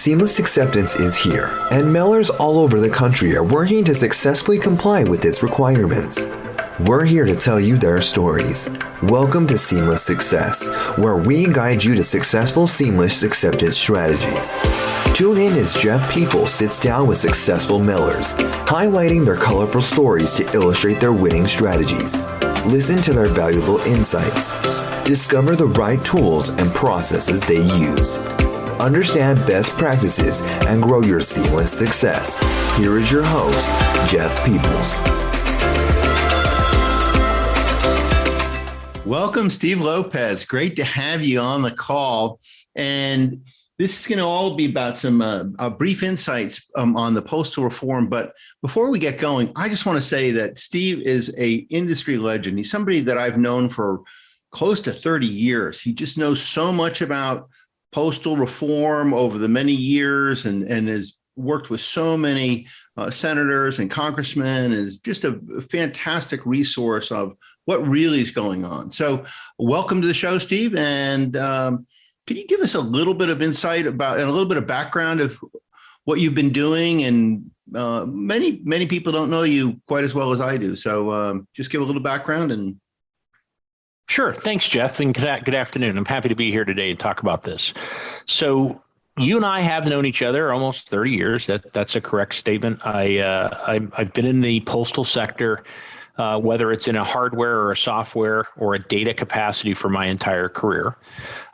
Seamless acceptance is here, and mailers all over the country are working to successfully comply with its requirements. We're here to tell you their stories. Welcome to Seamless Success, where we guide you to successful seamless acceptance strategies. Tune in as Jeff People sits down with successful mailers, highlighting their colorful stories to illustrate their winning strategies. Listen to their valuable insights. Discover the right tools and processes they used. Understand best practices and grow your seamless success. Here is your host, Jeff Peoples. Welcome, Steve Lopez. Great to have you on the call. And this is going to all be about some brief insights on the postal reform. But before we get going, I just want to say that Steve is an industry legend. He's somebody that I've known for close to 30 years. He just knows so much about postal reform over the many years and has worked with so many senators and congressmen, and is just a fantastic resource of what really is going on. So welcome to the show, Steve. And can you give us a little bit of insight about and a little bit of background of what you've been doing? And many people don't know you quite as well as I do. So just give a little background and. Sure. Thanks, Jeff. And good afternoon. I'm happy to be here today and talk about this. So you and I have known each other almost 30 years. That's a correct statement. I've been in the postal sector, whether it's in a hardware or a software or a data capacity for my entire career.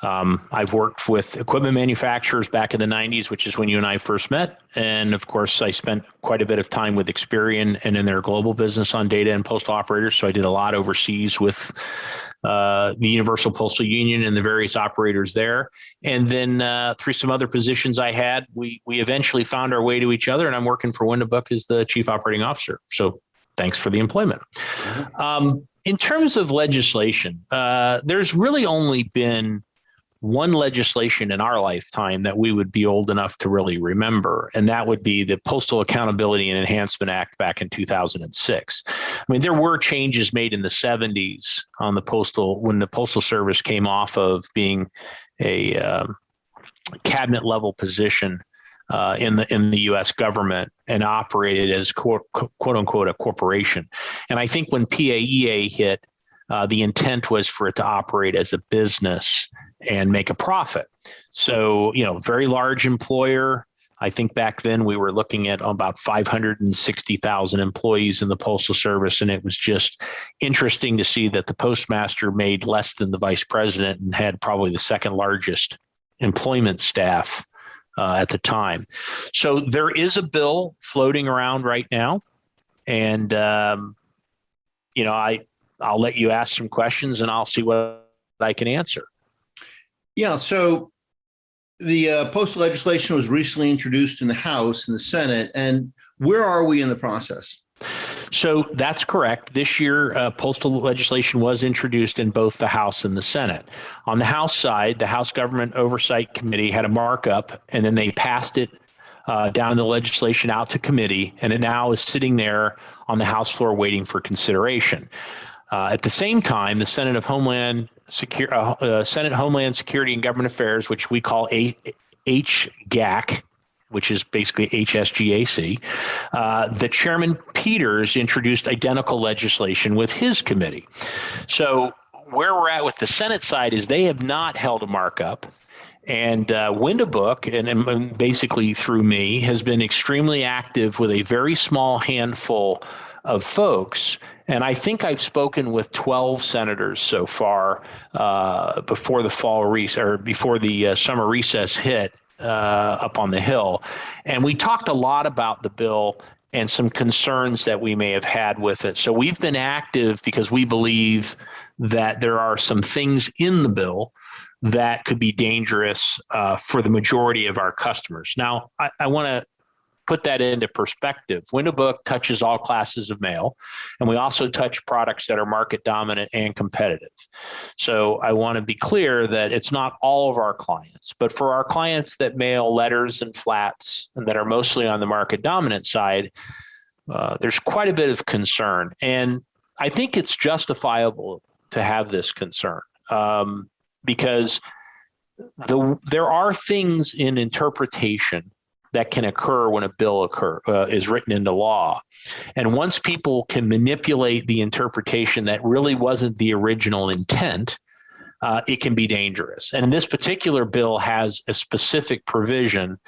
I've worked with equipment manufacturers back in the 90s, which is when you and I first met. And of course, I spent quite a bit of time with Experian and in their global business on data and postal operators. So I did a lot overseas with the Universal Postal Union and the various operators there. And then through some other positions I had, we eventually found our way to each other, and I'm working for Windobook as the Chief Operating Officer. So thanks for the employment. In terms of legislation, there's really only been one legislation in our lifetime that we would be old enough to really remember, and that would be the Postal Accountability and Enhancement Act back in 2006. I mean, there were changes made in the 70s on the postal, when the Postal Service came off of being a cabinet level position in the U.S. government and operated as quote unquote a corporation. And I think when PAEA hit, the intent was for it to operate as a business and make a profit. So, very large employer. I think back then we were looking at about 560,000 employees in the Postal Service. And it was just interesting to see that the postmaster made less than the vice president and had probably the second largest employment staff at the time. So there is a bill floating around right now. And, I'll let you ask some questions and I'll see what I can answer. Yeah, so the postal legislation was recently introduced in the House and the Senate. And where are we in the process? So that's correct. This year, postal legislation was introduced in both the House and the Senate. On the House side, the House Government Oversight Committee had a markup, and then they passed it down the legislation out to committee, and it now is sitting there on the House floor waiting for consideration. At the same time, the Senate Homeland Security and Government Affairs, which we call HGAC, which is basically HSGAC, the Chairman Peters introduced identical legislation with his committee. So where we're at with the Senate side is they have not held a markup. And Windobook, and basically through me, has been extremely active with a very small handful of folks. And I think I've spoken with 12 senators so far before the before the summer recess hit up on the Hill. And we talked a lot about the bill and some concerns that we may have had with it. So we've been active because we believe that there are some things in the bill that could be dangerous for the majority of our customers. Now, I want to put that into perspective. Windobook touches all classes of mail, and we also touch products that are market dominant and competitive. So I want to be clear that it's not all of our clients, but for our clients that mail letters and flats and that are mostly on the market dominant side, there's quite a bit of concern. And I think it's justifiable to have this concern because there are things in interpretation that can occur when a bill is written into law. And once people can manipulate the interpretation that really wasn't the original intent, it can be dangerous. And this particular bill has a specific provision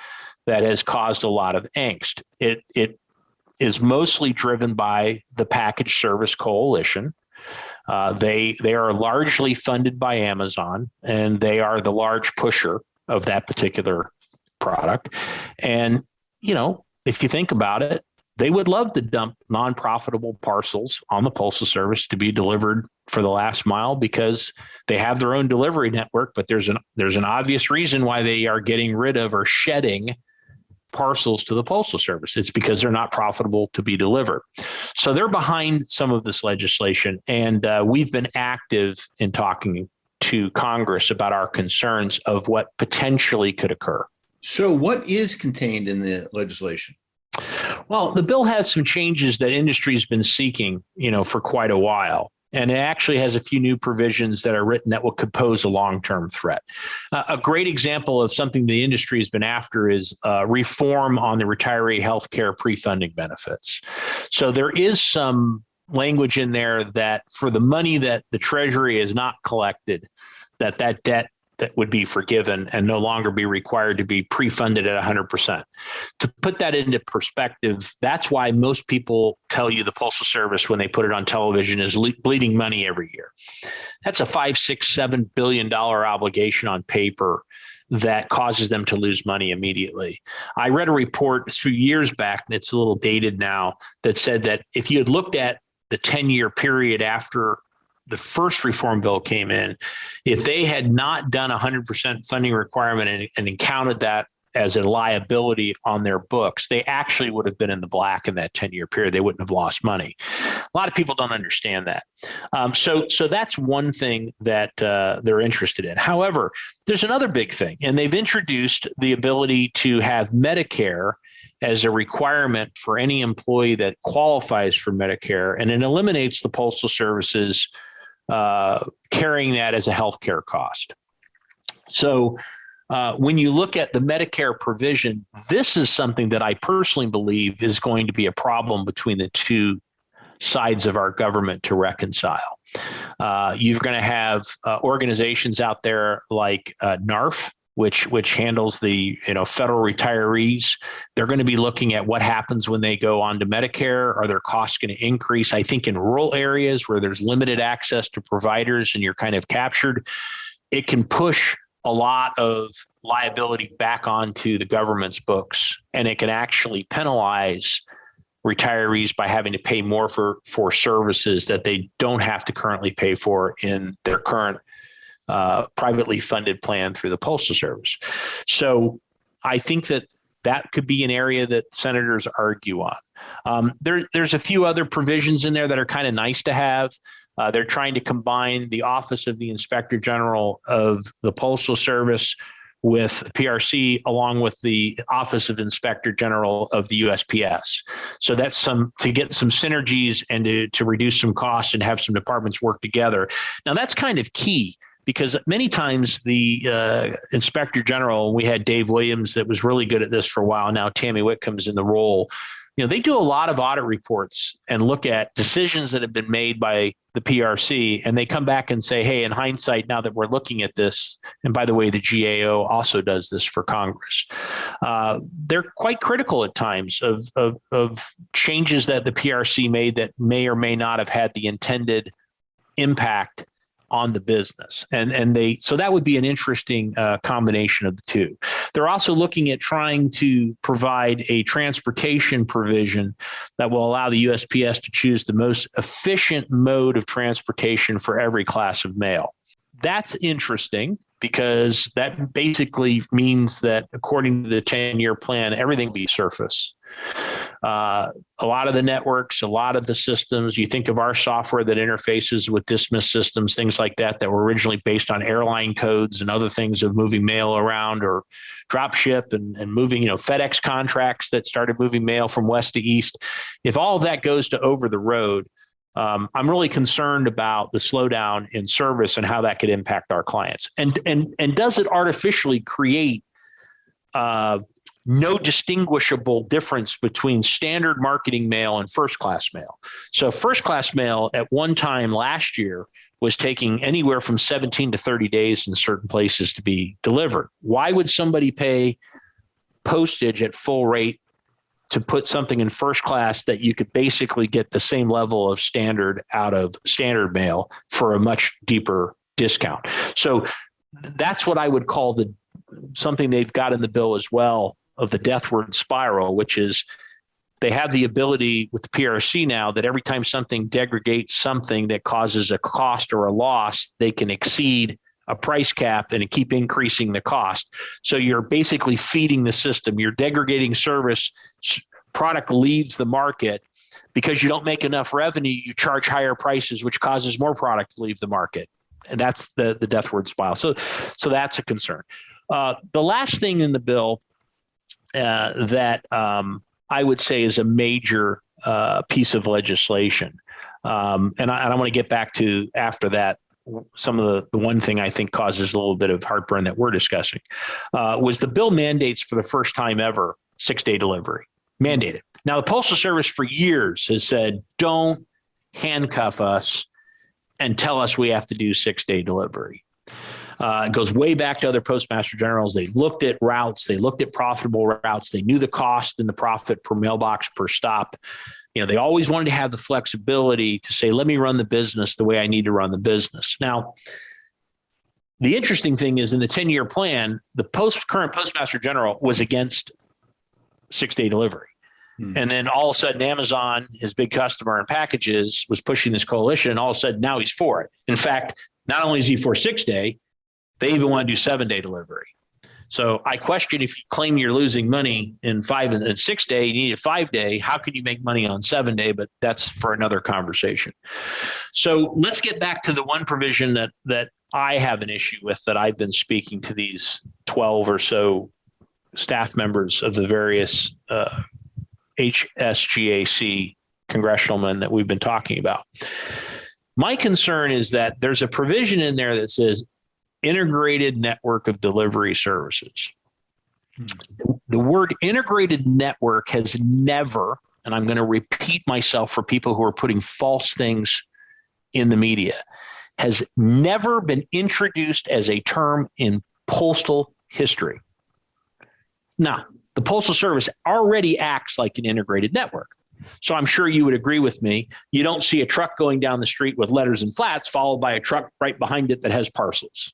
that has caused a lot of angst. It is mostly driven by the Package Service Coalition. They are largely funded by Amazon, and they are the large pusher of that particular product. And, if you think about it, they would love to dump non-profitable parcels on the Postal Service to be delivered for the last mile because they have their own delivery network. But there's an obvious reason why they are getting rid of or shedding parcels to the Postal Service. It's because they're not profitable to be delivered. So they're behind some of this legislation. And we've been active in talking to Congress about our concerns of what potentially could occur. So what is contained in the legislation? Well, the bill has some changes that industry's been seeking, for quite a while. And it actually has a few new provisions that are written that could pose a long-term threat. A great example of something the industry has been after is reform on the retiree health care pre-funding benefits. So there is some language in there that for the money that the Treasury has not collected, that debt that would be forgiven and no longer be required to be pre-funded at 100%. To put that into perspective, that's why most people tell you the Postal Service, when they put it on television, is bleeding money every year. That's a $5, $6, $7 billion obligation on paper that causes them to lose money immediately. I read a report a few years back, and it's a little dated now, that said that if you had looked at the 10-year period after the first reform bill came in, if they had not done 100% funding requirement and counted that as a liability on their books, they actually would have been in the black in that 10-year period. They wouldn't have lost money. A lot of people don't understand that. So that's one thing that they're interested in. However, there's another big thing, and they've introduced the ability to have Medicare as a requirement for any employee that qualifies for Medicare, and it eliminates the Postal Service's carrying that as a healthcare cost. So when you look at the Medicare provision, this is something that I personally believe is going to be a problem between the two sides of our government to reconcile. You're going to have organizations out there like NARF, which handles the federal retirees. They're going to be looking at what happens when they go on to Medicare. Are their costs going to increase? I think in rural areas where there's limited access to providers and you're kind of captured, it can push a lot of liability back onto the government's books, and it can actually penalize retirees by having to pay more for services that they don't have to currently pay for in their current privately funded plan through the Postal Service. So I think that could be an area that senators argue on. There's a few other provisions in there that are kind of nice to have. They're trying to combine the Office of the Inspector General of the Postal Service with PRC, along with the Office of Inspector General of the USPS. So that's to get some synergies and to reduce some costs and have some departments work together. Now that's kind of key, because many times the Inspector General, we had Dave Williams that was really good at this for a while. Now Tammy Whitcomb's in the role. They do a lot of audit reports and look at decisions that have been made by the PRC, and they come back and say, hey, in hindsight, now that we're looking at this, and by the way, the GAO also does this for Congress, they're quite critical at times of changes that the PRC made that may or may not have had the intended impact on the business. So that would be an interesting combination of the two. They're also looking at trying to provide a transportation provision that will allow the USPS to choose the most efficient mode of transportation for every class of mail. That's interesting, because that basically means that according to the 10-year plan, everything will be surface. A lot of the networks, a lot of the systems, you think of our software that interfaces with dismiss systems, things like that were originally based on airline codes and other things of moving mail around or drop ship and moving, FedEx contracts that started moving mail from west to east. If all of that goes to over the road, I'm really concerned about the slowdown in service and how that could impact our clients. And does it artificially create no distinguishable difference between standard marketing mail and first class mail? So first class mail at one time last year was taking anywhere from 17 to 30 days in certain places to be delivered. Why would somebody pay postage at full rate to put something in first class that you could basically get the same level of standard out of standard mail for a much deeper discount? So that's what I would call something they've got in the bill as well of the deathward spiral, which is they have the ability with the PRC now that every time something degrades something that causes a cost or a loss, they can exceed a price cap and keep increasing the cost. So you're basically feeding the system. You're degrading service. Product leaves the market because you don't make enough revenue. You charge higher prices, which causes more product to leave the market. And that's the deathward spiral. So that's a concern. The last thing in the bill that I would say is a major piece of legislation, and I want to get back to after that, some of the one thing I think causes a little bit of heartburn that we're discussing, was the bill mandates for the first time ever 6-day delivery. Mandated. Now, the Postal Service for years has said, don't handcuff us and tell us we have to do 6-day delivery. It goes way back to other postmaster generals. They looked at routes. They looked at profitable routes. They knew the cost and the profit per mailbox per stop. They always wanted to have the flexibility to say, let me run the business the way I need to run the business. Now, the interesting thing is in the 10-year plan, the current postmaster general was against 6-day delivery. And then all of a sudden, Amazon, his big customer in packages, was pushing this coalition. And all of a sudden, now he's for it. In fact, not only is he for 6-day, they even want to do 7-day delivery. So I question, if you claim you're losing money in 5 and 6-day, you need a 5-day. How can you make money on 7-day? But that's for another conversation. So let's get back to the one provision that I have an issue with, that I've been speaking to these 12 or so staff members of the various HSGAC congressionalmen that we've been talking about. My concern is that there's a provision in there that says integrated network of delivery services. The word integrated network has never, and I'm going to repeat myself for people who are putting false things in the media, has never been introduced as a term in postal history. Now, the Postal Service already acts like an integrated network. So I'm sure you would agree with me. You don't see a truck going down the street with letters and flats followed by a truck right behind it that has parcels.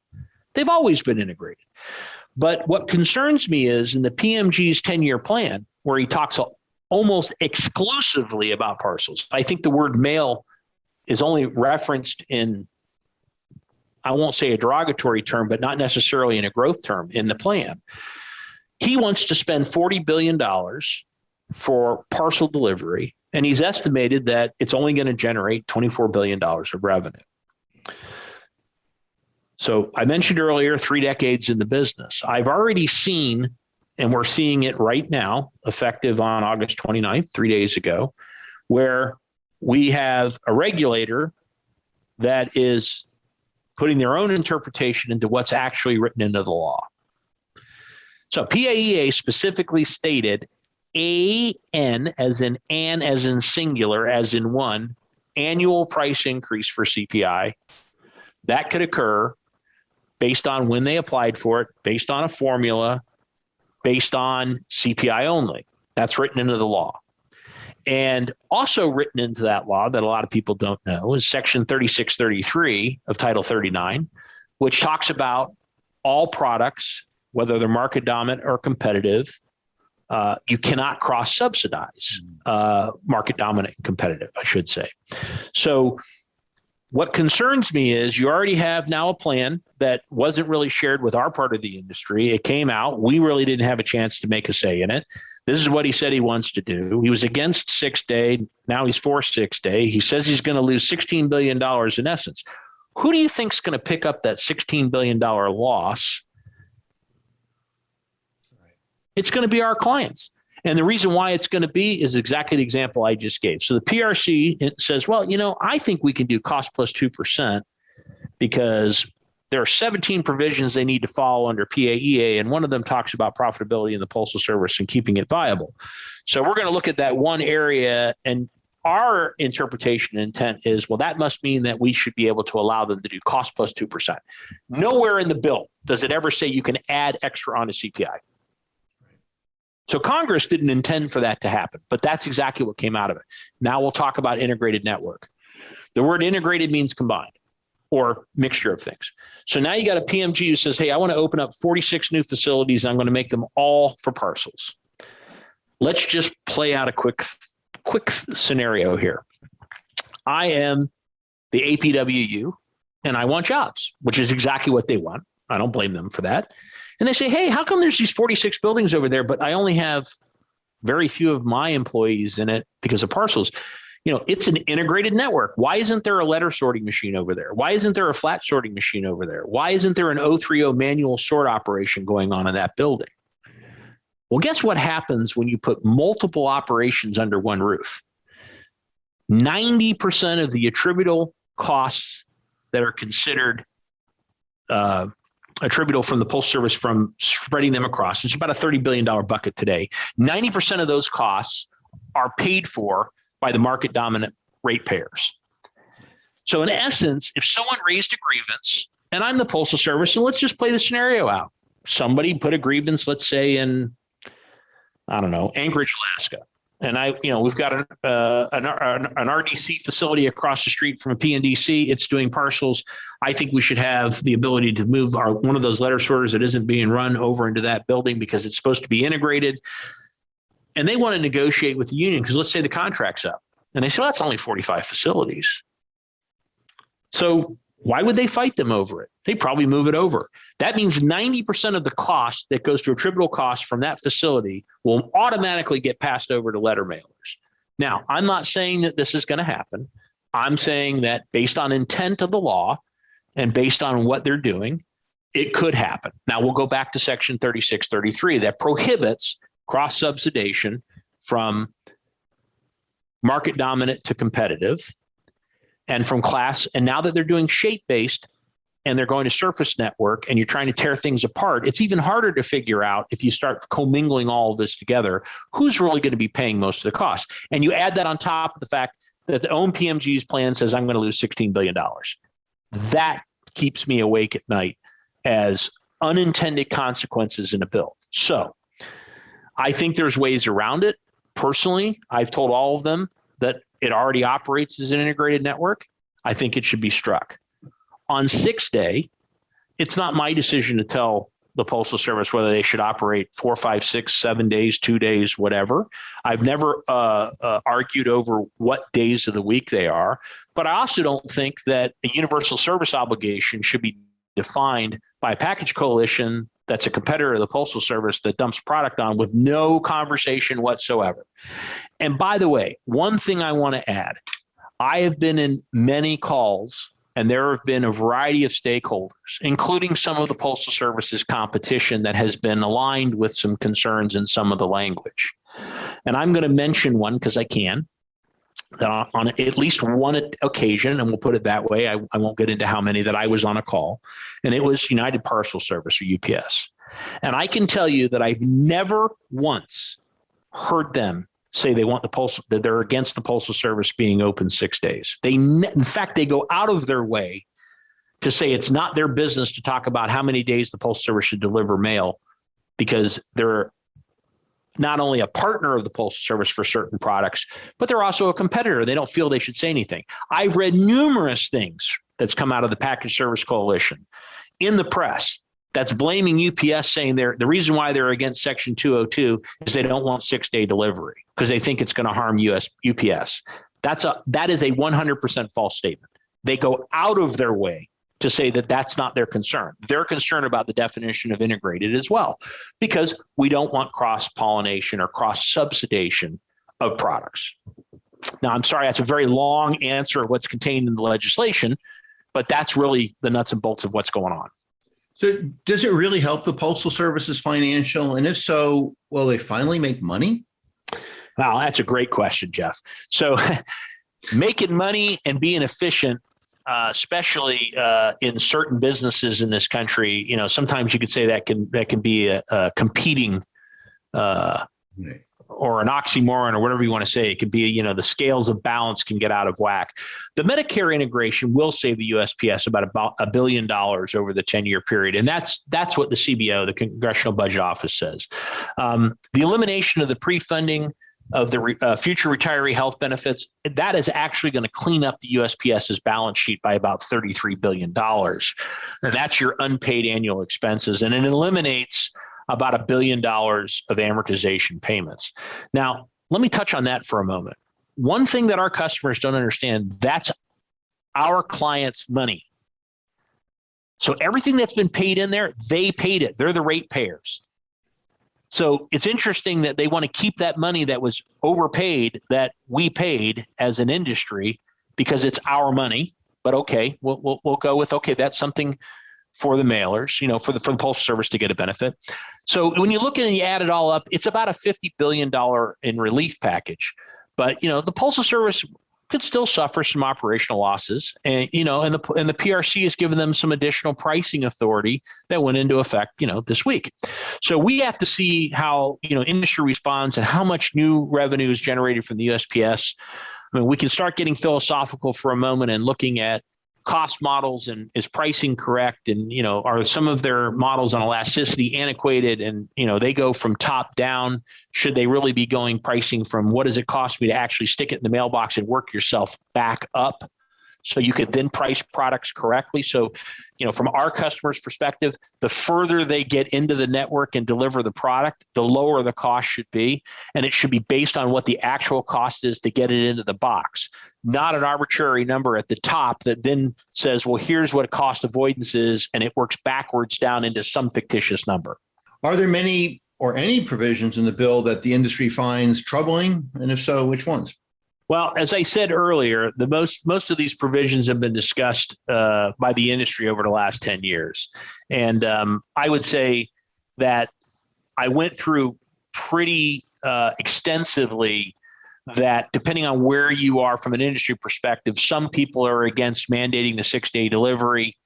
They've always been integrated. But what concerns me is in the PMG's 10-year plan, where he talks almost exclusively about parcels. I think the word mail is only referenced in, I won't say a derogatory term, but not necessarily in a growth term in the plan. He wants to spend $40 billion for parcel delivery, and he's estimated that it's only going to generate $24 billion of revenue. So I mentioned earlier, 3 decades in the business. I've already seen, and we're seeing it right now, effective on August 29th, 3 days ago, where we have a regulator that is putting their own interpretation into what's actually written into the law. So PAEA specifically stated AN as in singular, as in one, annual price increase for CPI. That could occur based on when they applied for it, based on a formula, based on CPI only. That's written into the law. And also written into that law that a lot of people don't know is Section 3633 of Title 39, which talks about all products, whether they're market dominant or competitive, you cannot cross-subsidize market dominant and competitive, I should say. So what concerns me is you already have now a plan that wasn't really shared with our part of the industry. It came out. We really didn't have a chance to make a say in it. This is what he said he wants to do. He was against 6-day. Now he's for 6-day. He says he's going to lose $16 billion in essence. Who do you think is going to pick up that $16 billion loss? It's going to be our clients. And the reason why it's going to be is exactly the example I just gave. So the PRC says, well, I think we can do cost plus 2% because there are 17 provisions they need to follow under PAEA, and one of them talks about profitability in the Postal Service and keeping it viable. So we're going to look at that one area, and our interpretation and intent is, well, that must mean that we should be able to allow them to do cost plus 2%. Nowhere in the bill does it ever say you can add extra on a CPI. So Congress didn't intend for that to happen, but that's exactly what came out of it. Now we'll talk about integrated network. The word integrated means combined or mixture of things. So now you got a PMG who says, hey, I want to open up 46 new facilities. I'm going to make them all for parcels. Let's just play out a quick scenario here. I am the APWU and I want jobs, which is exactly what they want. I don't blame them for that. And they say, hey, how come there's these 46 buildings over there, but I only have very few of my employees in it because of parcels? It's an integrated network. Why isn't there a letter sorting machine over there? Why isn't there a flat sorting machine over there? Why isn't there an 030 manual sort operation going on in that building? Well, guess what happens when you put multiple operations under one roof? 90% of the attributable costs that are considered attributable from the Postal Service from spreading them across, it's about a $30 billion bucket today. 90% of those costs are paid for by the market dominant ratepayers. So in essence, if someone raised a grievance and I'm the Postal Service, and let's just play the scenario out. Somebody put a grievance, let's say in, Anchorage, Alaska. And we've got an RDC facility across the street from a PNDC. It's doing parcels. I think we should have the ability to move one of those letter sorters that isn't being run over into that building because it's supposed to be integrated. And they want to negotiate with the union because let's say the contract's up. And they say, well, that's only 45 facilities. So why would they fight them over it? They probably move it over. That means 90% of the cost that goes to attributable costs from that facility will automatically get passed over to letter mailers. Now, I'm not saying that this is going to happen. I'm saying that based on intent of the law and based on what they're doing, it could happen. Now, we'll go back to Section 3633 that prohibits cross-subsidization from market dominant to competitive and from class. And now that they're doing shape-based and they're going to surface network and you're trying to tear things apart, it's even harder to figure out if you start commingling all of this together, who's really going to be paying most of the cost. And you add that on top of the fact that the OMPMG's plan says I'm going to lose $16 billion. That keeps me awake at night as unintended consequences in a bill. So I think there's ways around it. Personally, I've told all of them that it already operates as an integrated network. I think it should be struck. On 6 day, it's not my decision to tell the Postal Service whether they should operate 4, 5, 6, 7 days, 2 days, whatever. I've never argued over what days of the week they are, but I also don't think that a universal service obligation should be defined by a package coalition that's a competitor of the Postal Service that dumps product on with no conversation whatsoever. And by the way, one thing I want to add, I have been in many calls and there have been a variety of stakeholders, including some of the Postal Service's competition that has been aligned with some concerns in some of the language. And I'm going to mention one because I can. On at least one occasion, and we'll put it that way, I won't get into how many that I was on a call, and it was United Parcel Service or UPS. And I can tell you that I've never once heard them say they want the postal, that they're against the Postal Service being open 6 days. In fact, they go out of their way to say it's not their business to talk about how many days the Postal Service should deliver mail because they're not only a partner of the Postal Service for certain products, but they're also a competitor. They don't feel they should say anything. I've read numerous things that's come out of the Package Service Coalition in the press that's blaming UPS, saying the reason why they're against Section 202 is they don't want 6 day delivery because they think it's going to harm UPS. That is a 100% false statement. They go out of their way to say that that's not their concern. They're concerned about the definition of integrated as well, because we don't want cross-pollination or cross-subsidization of products. Now, I'm sorry, that's a very long answer of what's contained in the legislation, but that's really the nuts and bolts of what's going on. So does it really help the Postal Service's financial? And if so, will they finally make money? Wow, that's a great question, Jeff. So making money and being efficient, especially in certain businesses in this country, sometimes you could say that can be a competing or an oxymoron or whatever you want to say. It could be, the scales of balance can get out of whack. The Medicare integration will save the USPS about $1 billion over the 10-year period. And that's what the CBO, the Congressional Budget Office, says. The elimination of the pre-funding of the future retiree health benefits, that is actually going to clean up the USPS's balance sheet by about $33 billion. And that's your unpaid annual expenses. And it eliminates about $1 billion of amortization payments. Now, let me touch on that for a moment. One thing that our customers don't understand, that's our clients' money. So everything that's been paid in there, they paid it. They're the ratepayers. So it's interesting that they want to keep that money that was overpaid that we paid as an industry because it's our money. But okay, we'll go with, okay, that's something for the mailers, for the Postal Service to get a benefit. So when you look at it and you add it all up, it's about a $50 billion in relief package. But, the Postal Service could still suffer some operational losses. And, and the PRC has given them some additional pricing authority that went into effect, this week. So we have to see how, industry responds and how much new revenue is generated from the USPS. I mean, we can start getting philosophical for a moment and looking at cost models and is pricing correct? And, are some of their models on elasticity antiquated and, they go from top down? Should they really be going pricing from what does it cost me to actually stick it in the mailbox and work yourself back up so you could then price products correctly? So, from our customers' perspective, the further they get into the network and deliver the product, the lower the cost should be. And it should be based on what the actual cost is to get it into the box, not an arbitrary number at the top that then says, well, here's what cost avoidance is, and it works backwards down into some fictitious number. Are there many or any provisions in the bill that the industry finds troubling? And if so, which ones? Well, as I said earlier, the most of these provisions have been discussed by the industry over the last 10 years. And I would say that I went through pretty extensively that depending on where you are from an industry perspective, some people are against mandating the 6-day delivery,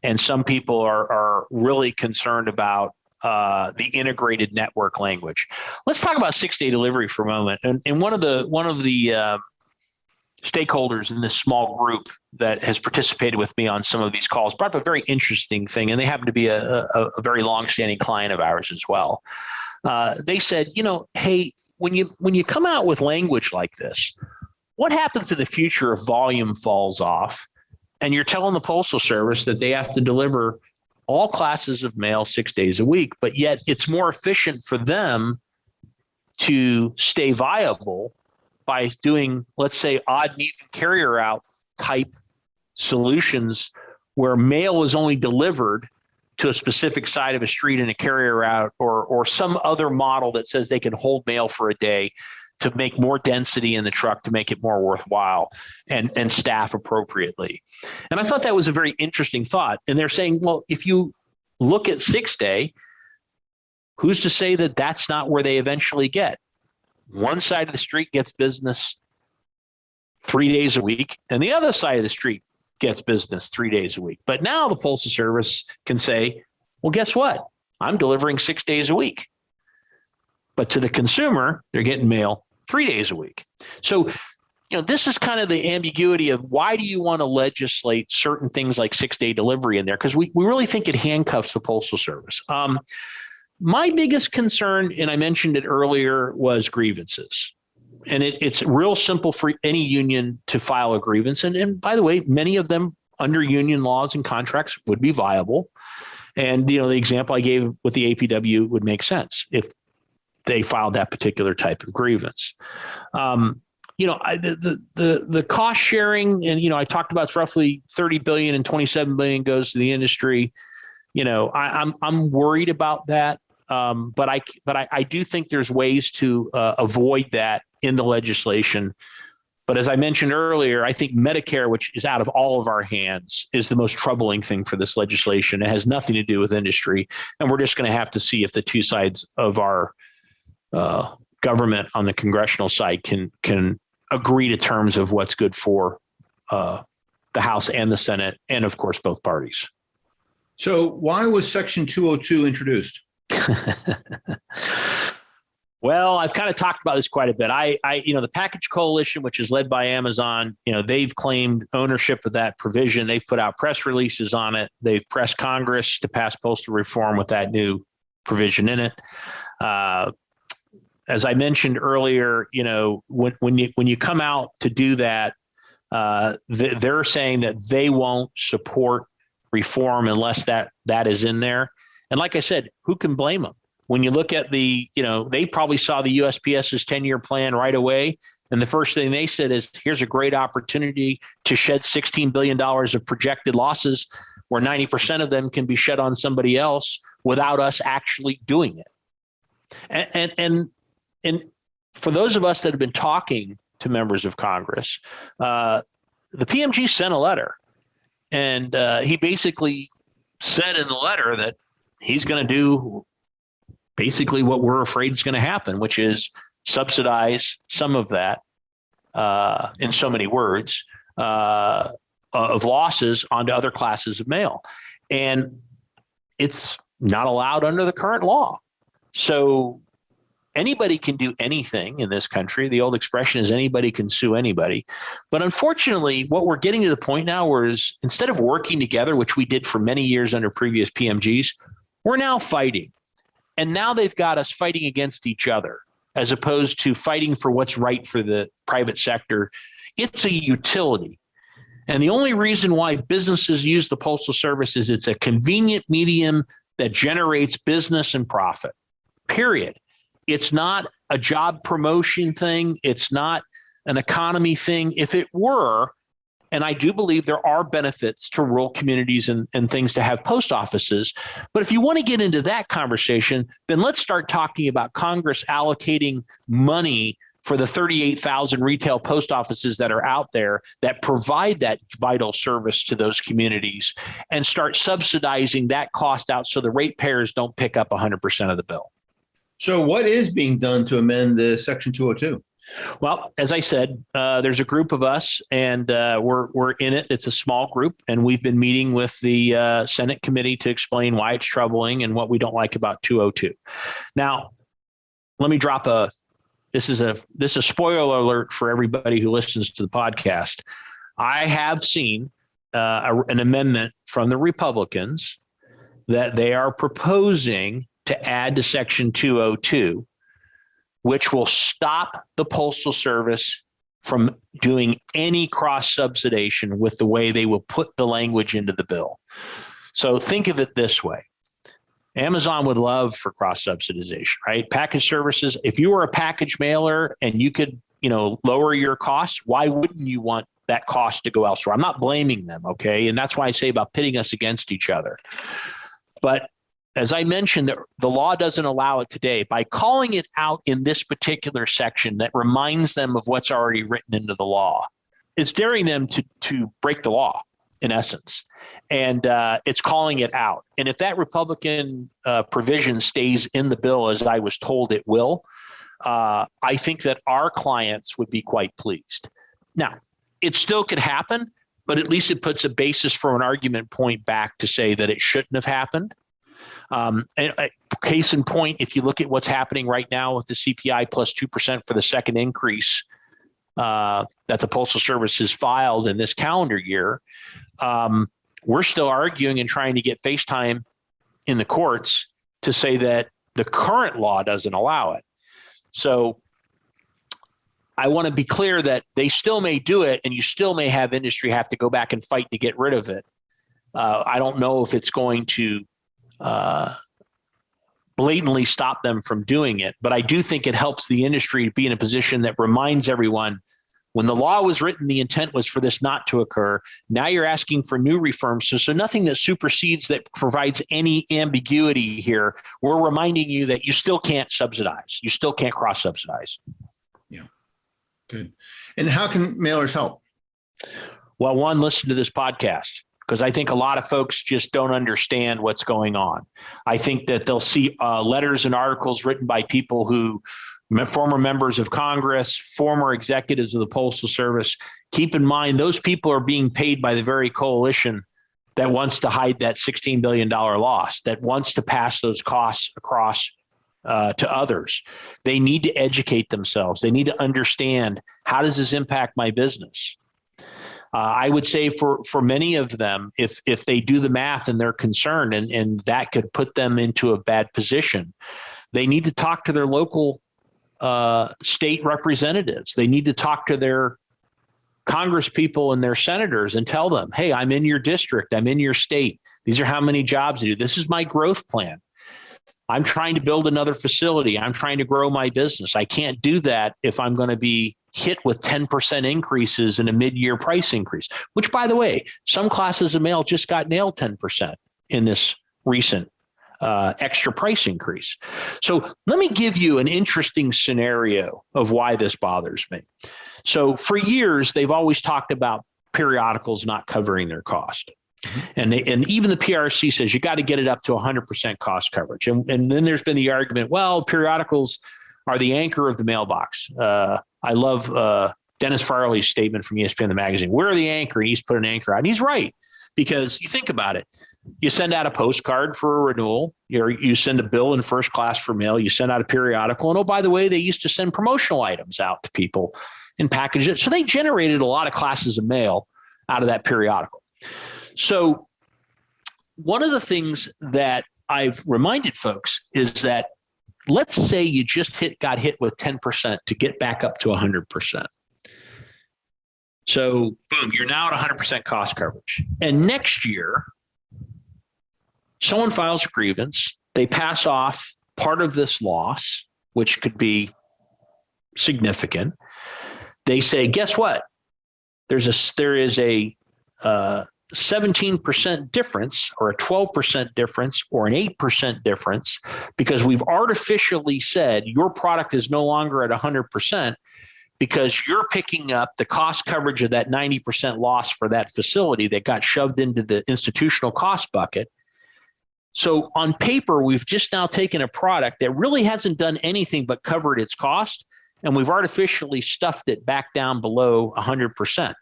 and some people are really concerned about the integrated network language. Let's talk about 6-day delivery for a moment. And one of the stakeholders in this small group that has participated with me on some of these calls brought up a very interesting thing, and they happen to be a very longstanding client of ours as well. They said, hey, when you come out with language like this, what happens in the future if volume falls off and you're telling the Postal Service that they have to deliver all classes of mail 6 days a week, but yet it's more efficient for them to stay viable by doing, let's say, odd and even carrier out type solutions where mail is only delivered to a specific side of a street in a carrier route or some other model that says they can hold mail for a day to make more density in the truck to make it more worthwhile and staff appropriately. And I thought that was a very interesting thought. And they're saying, well, if you look at 6-day, who's to say that that's not where they eventually get? One side of the street gets business 3 days a week, and the other side of the street gets business 3 days a week. But now the Postal Service can say, well, guess what? I'm delivering 6 days a week. But to the consumer, they're getting mail 3 days a week. So, this is kind of the ambiguity of why do you want to legislate certain things like 6-day delivery in there? Because we really think it handcuffs the Postal Service. My biggest concern, and I mentioned it earlier, was grievances. And it's real simple for any union to file a grievance. And by the way, many of them under union laws and contracts would be viable. And, the example I gave with the APW would make sense if they filed that particular type of grievance. The cost sharing, and, I talked about it's roughly $30 billion and $27 billion goes to the industry. I'm worried about that. But I do think there's ways to avoid that in the legislation. But as I mentioned earlier, I think Medicare, which is out of all of our hands, is the most troubling thing for this legislation. It has nothing to do with industry. And we're just going to have to see if the two sides of our government on the congressional side can agree to terms of what's good for the House and the Senate, and of course, both parties. So why was Section 202 introduced? Well, I've kind of talked about this quite a bit. The Package Coalition, which is led by Amazon, they've claimed ownership of that provision. They've put out press releases on it. They've pressed Congress to pass postal reform with that new provision in it. As I mentioned earlier, when you come out to do that, they're saying that they won't support reform unless that is in there. And like I said, who can blame them? When you look at they probably saw the USPS's 10-year plan right away. And the first thing they said is, here's a great opportunity to shed $16 billion of projected losses, where 90% of them can be shed on somebody else without us actually doing it. And for those of us that have been talking to members of Congress, the PMG sent a letter, and he basically said in the letter that he's going to do basically what we're afraid is going to happen, which is subsidize some of that, in so many words, of losses onto other classes of mail. And it's not allowed under the current law. So anybody can do anything in this country. The old expression is anybody can sue anybody. But unfortunately, what we're getting to the point now where instead of working together, which we did for many years under previous PMGs, we're now fighting. And now they've got us fighting against each other, as opposed to fighting for what's right for the private sector. It's a utility. And the only reason why businesses use the Postal Service is it's a convenient medium that generates business and profit, period. It's not a job promotion thing. It's not an economy thing. If it were, and I do believe there are benefits to rural communities and things to have post offices. But if you want to get into that conversation, then let's start talking about Congress allocating money for the 38,000 retail post offices that are out there that provide that vital service to those communities, and start subsidizing that cost out so the ratepayers don't pick up 100% of the bill. So what is being done to amend the Section 202? Well, as I said, there's a group of us, and we're in it. It's a small group, and we've been meeting with the Senate committee to explain why it's troubling and what we don't like about 202. Now, let me drop this is a spoiler alert for everybody who listens to the podcast. I have seen an amendment from the Republicans that they are proposing to add to Section 202, which will stop the Postal Service from doing any cross-subsidization with the way they will put the language into the bill. So think of it this way. Amazon would love for cross-subsidization, right? Package services, if you were a package mailer and you could, lower your costs, why wouldn't you want that cost to go elsewhere? I'm not blaming them, okay? And that's why I say about pitting us against each other. But as I mentioned, the law doesn't allow it today. By calling it out in this particular section that reminds them of what's already written into the law, it's daring them to break the law, in essence. And it's calling it out. And if that Republican provision stays in the bill, as I was told it will, I think that our clients would be quite pleased. Now, it still could happen, but at least it puts a basis for an argument point back to say that it shouldn't have happened. Case in point, if you look at what's happening right now with the CPI plus 2% for the second increase that the Postal Service has filed in this calendar year, we're still arguing and trying to get face time in the courts to say that the current law doesn't allow it. So I want to be clear that they still may do it, and you still may have industry have to go back and fight to get rid of it. I don't know if it's going to blatantly stop them from doing it, but I do think it helps the industry be in a position that reminds everyone, when the law was written, the intent was for this not to occur. Now you're asking for new reforms. So nothing that supersedes, that provides any ambiguity here. We're reminding you that you still can't subsidize. You still can't cross-subsidize. Yeah, good. And how can mailers help? Well, one, listen to this podcast, because I think a lot of folks just don't understand what's going on. I think that they'll see letters and articles written by people who former members of Congress, former executives of the Postal Service. Keep in mind, those people are being paid by the very coalition that wants to hide that $16 billion loss, that wants to pass those costs across to others. They need to educate themselves. They need to understand, how does this impact my business? I would say for many of them, if they do the math and they're concerned and that could put them into a bad position, they need to talk to their local state representatives. They need to talk to their Congress people and their senators and tell them, hey, I'm in your district. I'm in your state. These are how many jobs I do. This is my growth plan. I'm trying to build another facility. I'm trying to grow my business. I can't do that if I'm going to be hit with 10% increases in a mid-year price increase, which, by the way, some classes of mail just got nailed 10% in this recent extra price increase. So let me give you an interesting scenario of why this bothers me. So for years, they've always talked about periodicals not covering their cost. And even the PRC says you got to get it up to 100% cost coverage. And then there's been the argument, well, periodicals are the anchor of the mailbox. I love Dennis Farley's statement from ESPN, the magazine. We're the anchor. He's put an anchor out. And he's right, because you think about it. You send out a postcard for a renewal. You send a bill in first class for mail. You send out a periodical. And oh, by the way, they used to send promotional items out to people and package it. So they generated a lot of classes of mail out of that periodical. So one of the things that I've reminded folks is that, let's say you just got hit with 10% to get back up to 100%. So boom, you're now at 100% cost coverage. And next year, someone files a grievance. They pass off part of this loss, which could be significant. They say, guess what? There is a 17% difference, or a 12% difference, or an 8% difference, because we've artificially said your product is no longer at 100% because you're picking up the cost coverage of that 90% loss for that facility that got shoved into the institutional cost bucket. So on paper, we've just now taken a product that really hasn't done anything but covered its cost, and we've artificially stuffed it back down below 100%.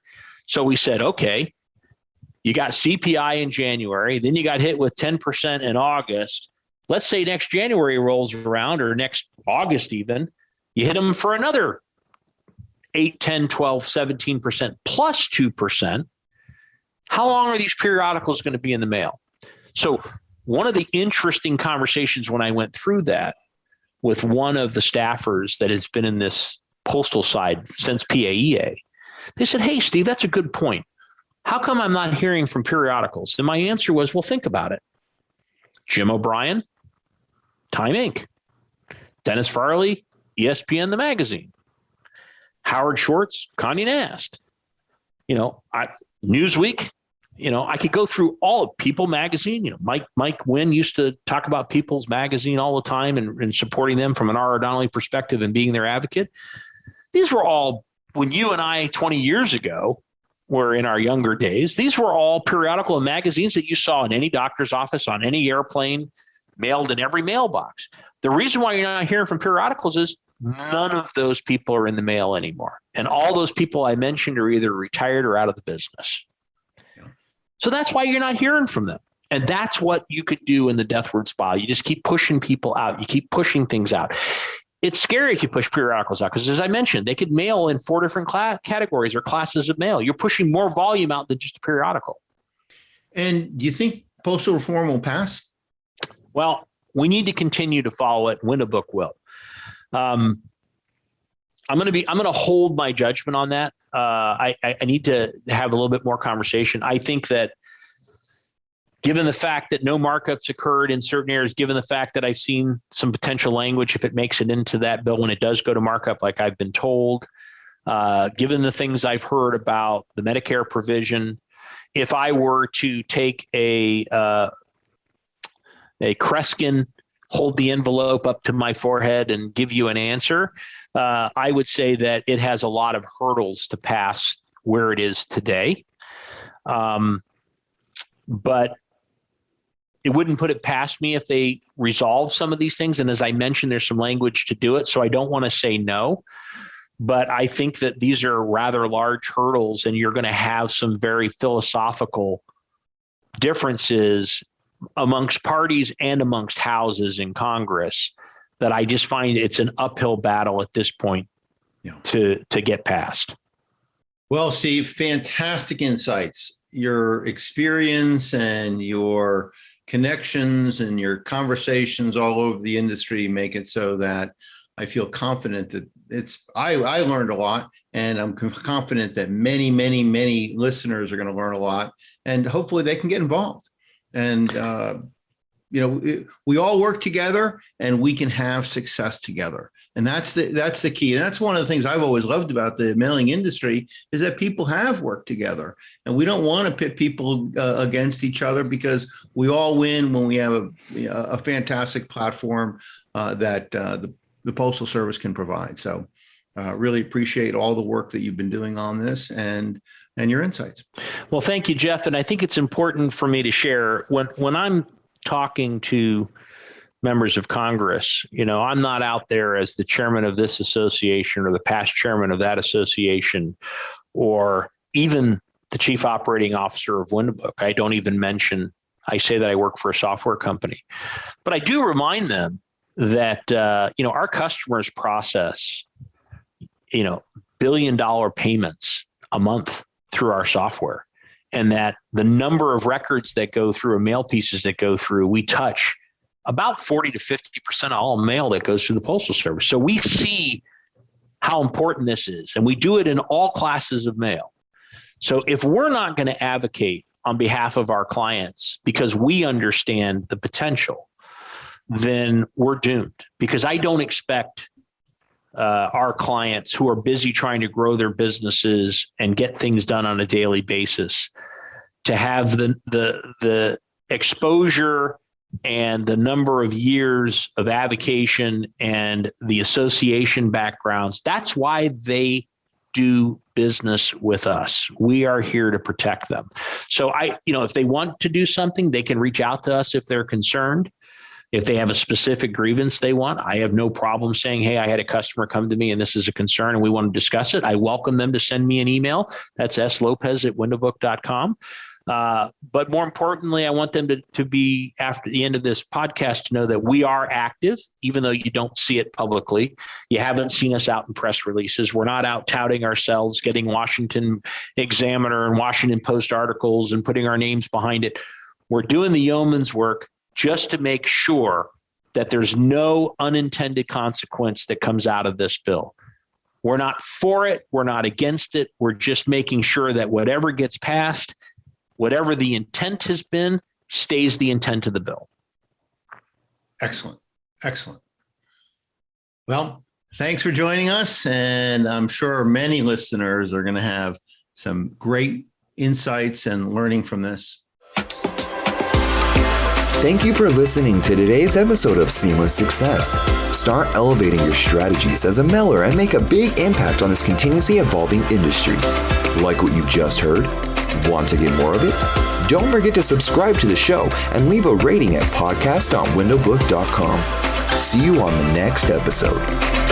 So we said, okay, you got CPI in January, then you got hit with 10% in August. Let's say next January rolls around, or next August even, you hit them for another 8, 10, 12, 17% plus 2%. How long are these periodicals going to be in the mail? So one of the interesting conversations when I went through that with one of the staffers that has been in this postal side since PAEA, they said, hey, Steve, that's a good point. How come I'm not hearing from periodicals? And my answer was, well, think about it. Jim O'Brien, Time Inc. Dennis Farley, ESPN, the magazine. Howard Schwartz, Condé Nast. Newsweek. I could go through all of People magazine. Mike Wynn used to talk about People's magazine all the time and supporting them from an R. O'Donnell perspective and being their advocate. These were all, when you and I 20 years ago were in our younger days, these were all periodical and magazines that you saw in any doctor's office, on any airplane, mailed in every mailbox. The reason why you're not hearing from periodicals is none of those people are in the mail anymore. And all those people I mentioned are either retired or out of the business. So that's why you're not hearing from them. And that's what you could do in the deathward spiral. You just keep pushing people out. You keep pushing things out. It's scary if you push periodicals out, because as I mentioned, they could mail in 4 different categories or classes of mail. You're pushing more volume out than just a periodical. And do you think postal reform will pass? Well, we need to continue to follow it when a book will. I'm going to hold my judgment on that. I need to have a little bit more conversation. I think that given the fact that no markups occurred in certain areas, given the fact that I've seen some potential language, if it makes it into that bill when it does go to markup, like I've been told, given the things I've heard about the Medicare provision, if I were to take a Kreskin, hold the envelope up to my forehead and give you an answer, I would say that it has a lot of hurdles to pass where it is today. But it wouldn't put it past me if they resolve some of these things. And as I mentioned, there's some language to do it. So I don't want to say no, but I think that these are rather large hurdles, and you're going to have some very philosophical differences amongst parties and amongst houses in Congress that I just find it's an uphill battle at this point to get past. Well, Steve, fantastic insights. Your experience and your connections and your conversations all over the industry make it so that I feel confident that I learned a lot, and I'm confident that many, many, many listeners are going to learn a lot, and hopefully they can get involved. And, we all work together and we can have success together. And that's the key. And that's one of the things I've always loved about the mailing industry is that people have worked together, and we don't want to pit people against each other, because we all win when we have a fantastic platform that the Postal Service can provide. So really appreciate all the work that you've been doing on this and your insights. Well, thank you, Jeff. And I think it's important for me to share when I'm talking to members of Congress, I'm not out there as the chairman of this association or the past chairman of that association, or even the chief operating officer of WindowBook. I don't even mention, I say that I work for a software company, but I do remind them that, our customers process, $1 billion payments a month through our software, and that the number of records that go through, or mail pieces that go through, we touch about 40 to 50% of all mail that goes through the Postal Service. So we see how important this is, and we do it in all classes of mail. So if we're not going to advocate on behalf of our clients because we understand the potential, then we're doomed, because I don't expect our clients who are busy trying to grow their businesses and get things done on a daily basis to have the exposure and the number of years of avocation and the association backgrounds. That's why they do business with us. We are here to protect them. So if they want to do something, they can reach out to us if they're concerned. If they have a specific grievance they want, I have no problem saying, hey, I had a customer come to me and this is a concern and we want to discuss it. I welcome them to send me an email. That's slopez@windowbook.com. But more importantly, I want them to be, after the end of this podcast, to know that we are active, even though you don't see it publicly. You haven't seen us out in press releases. We're not out touting ourselves, getting Washington Examiner and Washington Post articles and putting our names behind it. We're doing the yeoman's work just to make sure that there's no unintended consequence that comes out of this bill. We're not for it. We're not against it. We're just making sure that whatever gets passed, whatever the intent has been, stays the intent of the bill. Excellent. Excellent. Well, thanks for joining us. And I'm sure many listeners are going to have some great insights and learning from this. Thank you for listening to today's episode of Seamless Success. Start elevating your strategies as a mailer and make a big impact on this continuously evolving industry. Like what you just heard? Want to get more of it? Don't forget to subscribe to the show and leave a rating at podcast.windowbook.com. See you on the next episode.